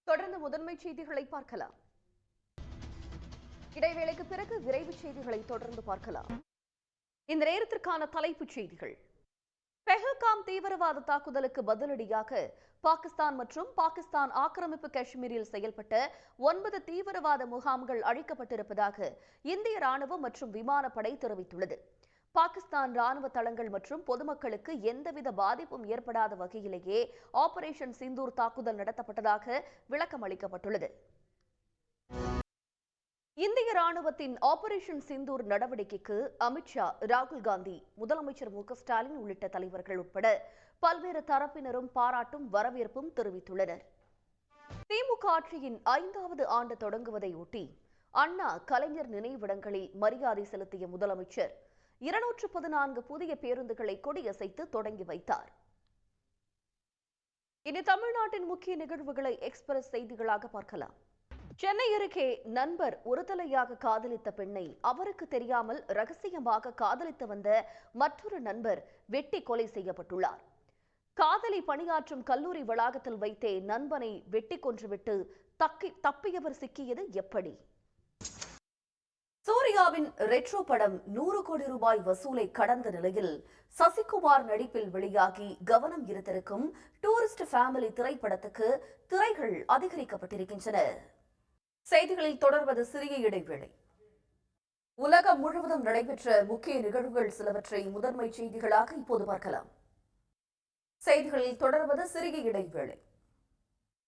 தொடர்ந்து முதன்மை செய்திகளை பார்க்கலாம். இடைவேளைக்கு பிறகு விரைவு செய்திகளை தொடர்ந்து பார்க்கலாம். இந்த நேரத்திற்கான தலைப்புச் செய்திகள். பெஹல்காம் தீவிரவாத தாக்குதலுக்கு பதிலடியாக பாகிஸ்தான் மற்றும் பாகிஸ்தான் ஆக்கிரமிப்பு காஷ்மீரில் செயல்பட்ட 9 தீவிரவாத முகாம்கள் அழிக்கப்பட்டிருப்பதாக இந்திய ராணுவம் மற்றும் விமானப்படை தெரிவித்துள்ளது. பாகிஸ்தான் ராணுவ தளங்கள் மற்றும் பொதுமக்களுக்கு எந்தவித பாதிப்பும் ஏற்படாத வகையிலேயே ஆபரேஷன் சிந்தூர் தாக்குதல் நடத்தப்பட்டதாக விளக்கம் அளிக்கப்பட்டுள்ளது. இந்திய ராணுவத்தின் ஆபரேஷன் சிந்தூர் நடவடிக்கைக்கு அமித்ஷா, ராகுல் காந்தி, முதலமைச்சர் மு.க.ஸ்டாலின் உள்ளிட்ட தலைவர்கள் உட்பட பல்வேறு தரப்பினரும் பாராட்டும் வரவேற்பும் தெரிவித்துள்ளனர். திமுக ஆட்சியின் 5வது ஆண்டு தொடங்குவதையொட்டி அண்ணா, கலைஞர் நினைவிடங்களில் மரியாதை செலுத்திய முதலமைச்சர் 214 புதிய பேருந்துகளை கொடியசைத்து தொடங்கி வைத்தார். இனி தமிழ்நாட்டின் முக்கிய நிகழ்வுகளை எக்ஸ்பிரஸ் செய்திகளாக பார்க்கலாம். சென்னை அருகே நண்பர் ஒருதலையாக காதலித்த பெண்ணை அவருக்கு தெரியாமல் ரகசியமாக காதலித்து வந்த மற்றொரு நண்பர் வெட்டி கொலை செய்யப்பட்டுள்ளார். காதலி பணியாற்றும் கல்லூரி வளாகத்தில் வைத்தே நண்பனை வெட்டி கொன்றுவிட்டு தப்பியவர் சிக்கியது எப்படி? சூர்யாவின் ரெட்ரோ படம் 100 கோடி ரூபாய் வசூலை கடந்த நிலையில் சசிகுமார் நடிப்பில் வெளியாகி கவனம் ஈர்த்திருக்கும் டூரிஸ்ட் ஃபேமிலி திரைப்படத்துக்கு திரைகள் அதிகரிக்கப்பட்டிருக்கின்றன. செய்திகளில் தொடர்வது சிறிய இடைவேளை. உலகம் முழுவதும் நடைபெற்ற முக்கிய நிகழ்வுகள் சிலவற்றை முதன்மை செய்திகளாக இப்போது பார்க்கலாம். செய்திகளில் தொடர்வது சிறிய இடைவேளை.